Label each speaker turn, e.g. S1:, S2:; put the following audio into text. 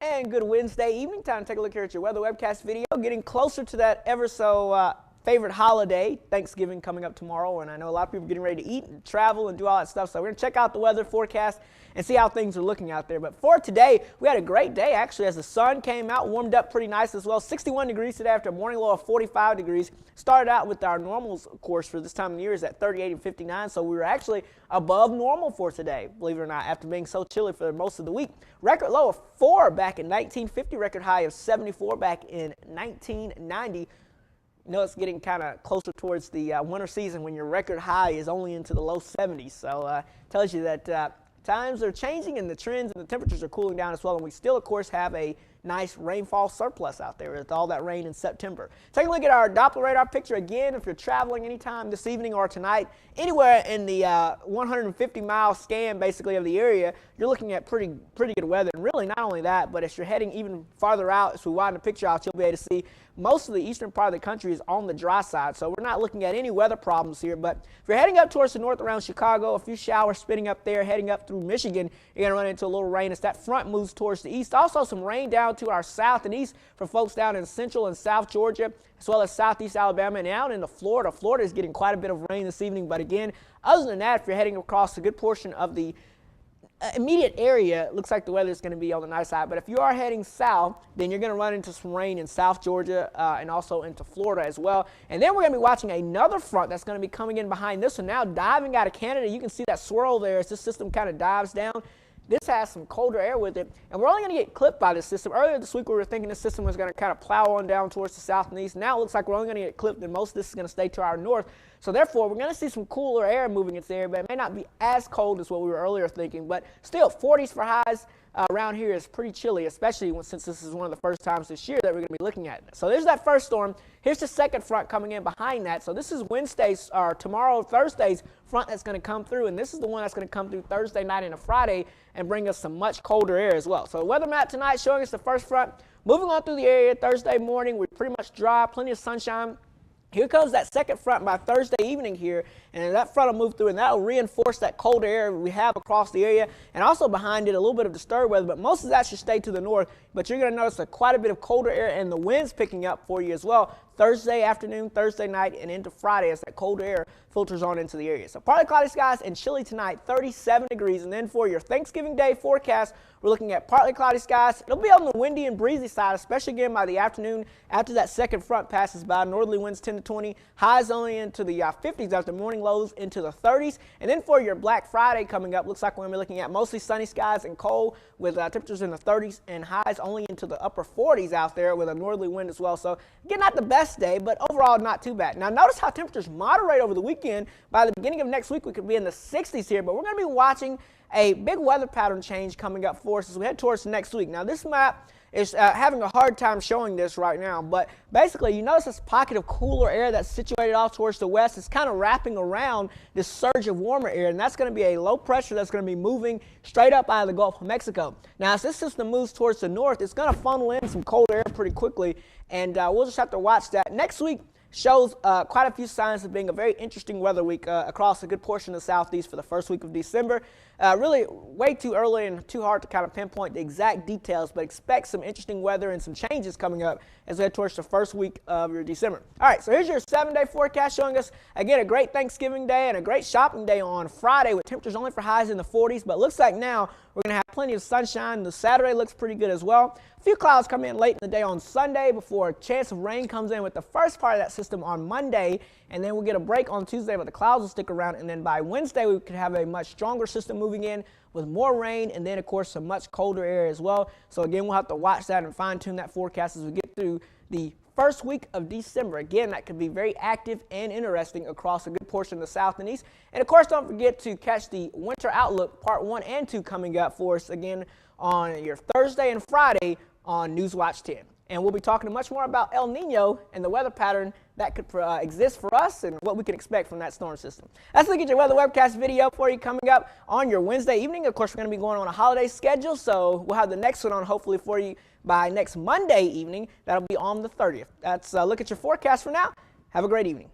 S1: And good Wednesday evening. Time to take a look here at your weather webcast video. Getting closer to that ever so favorite holiday, Thanksgiving, coming up tomorrow. And I know a lot of people are getting ready to eat and travel and do all that stuff. So we're going to check out the weather forecast and see how things are looking out there. But for today, we had a great day actually as the sun came out, warmed up pretty nice as well. 61 degrees today after a morning low of 45 degrees. Started out with our normals, of course, for this time of year is at 38 and 59. So we were actually above normal for today, believe it or not, after being so chilly for most of the week. Record low of 4 back in 1950, record high of 74 back in 1990. You know, it's getting kind of closer towards the winter season when your record high is only into the low 70s. So tells you that times are changing and the trends and the temperatures are cooling down as well. And we still, of course, have a nice rainfall surplus out there with all that rain in September. Take a look at our Doppler radar picture again. If you're traveling anytime this evening or tonight, anywhere in the 150-mile scan basically of the area, you're looking at pretty good weather. And really not only that, but as you're heading even farther out, as we widen the picture out, you'll be able to see most of the eastern part of the country is on the dry side. So we're not looking at any weather problems here. But if you're heading up towards the north around Chicago, a few showers spinning up there, heading up through Michigan, you're going to run into a little rain as that front moves towards the east. Also some rain down to our south and east for folks down in central and south Georgia, as well as southeast Alabama and out into Florida. Florida is getting quite a bit of rain this evening. But again, other than that, if you're heading across a good portion of the immediate area, it looks like the weather is going to be on the nice side. But if you are heading south, then you're going to run into some rain in South Georgia and also into Florida as well. And then we're going to be watching another front that's going to be coming in behind this one now, diving out of Canada. You can see that swirl there as this system kind of dives down. This has some colder air with it, and we're only going to get clipped by this system. Earlier this week, we were thinking this system was going to kind of plow on down towards the south and east. Now it looks like we're only going to get clipped, and most of this is going to stay to our north. So therefore, we're going to see some cooler air moving its air, but it may not be as cold as what we were earlier thinking. But still, 40s for highs around here is pretty chilly, especially since this is one of the first times this year that we're going to be looking at it. So there's that first storm. Here's the second front coming in behind that. So this is Wednesday's or tomorrow, Thursday's front that's going to come through, and this is the one that's going to come through Thursday night into Friday and bring us some much colder air as well. So the weather map tonight showing us the first front moving on through the area. Thursday morning, we're pretty much dry, plenty of sunshine. Here comes that second front by Thursday evening here, and that front will move through, and that will reinforce that colder air we have across the area, and also behind it a little bit of disturbed weather, but most of that should stay to the north. But you're going to notice quite a bit of colder air and the winds picking up for you as well Thursday afternoon, Thursday night, and into Friday as that colder air filters on into the area. So partly cloudy skies and chilly tonight, 37 degrees. And then for your Thanksgiving Day forecast, we're looking at partly cloudy skies. It'll be on the windy and breezy side, especially again by the afternoon after that second front passes by. Northerly winds 10 to 20, highs only into the 50s after morning lows into the 30s. And then for your Black Friday coming up, looks like we're going to be looking at mostly sunny skies and cold with temperatures in the 30s and highs only into the upper 40s out there with a northerly wind as well. So again, not the best day, but overall not too bad. Now notice how temperatures moderate over the weekend. By the beginning of next week, we could be in the 60s here, but we're going to be watching a big weather pattern change coming up for us as we head towards next week. Now this map is having a hard time showing this right now, but basically you notice this pocket of cooler air that's situated off towards the west. It's kind of wrapping around this surge of warmer air, and that's going to be a low pressure that's going to be moving straight up out of the Gulf of Mexico. Now as this system moves towards the north, it's going to funnel in some cold air pretty quickly, and we'll just have to watch that. Next week shows quite a few signs of being a very interesting weather week across a good portion of the southeast for the first week of December. Really way too early and too hard to kind of pinpoint the exact details, but expect some interesting weather and some changes coming up as we head towards the first week of your December. All right, so here's your 7-day forecast showing us, again, a great Thanksgiving Day and a great shopping day on Friday with temperatures only for highs in the 40s, but looks like now we're going to have plenty of sunshine. The Saturday looks pretty good as well. A few clouds come in late in the day on Sunday before a chance of rain comes in with the first part of that system on Monday, and then we'll get a break on Tuesday, but the clouds will stick around, and then by Wednesday we could have a much stronger system moving in with more rain and then, of course, some much colder air as well. So again, we'll have to watch that and fine-tune that forecast as we get through the first week of December. Again, that could be very active and interesting across a good portion of the south and east. And of course, don't forget to catch the Winter Outlook Part 1 and 2 coming up for us again on your Thursday and Friday on Newswatch 10. And we'll be talking much more about El Nino and the weather pattern that could exist for us and what we can expect from that storm system. That's a look at your weather webcast video for you coming up on your Wednesday evening. Of course, we're going to be going on a holiday schedule, so we'll have the next one on hopefully for you by next Monday evening. That'll be on the 30th. That's a look at your forecast for now. Have a great evening.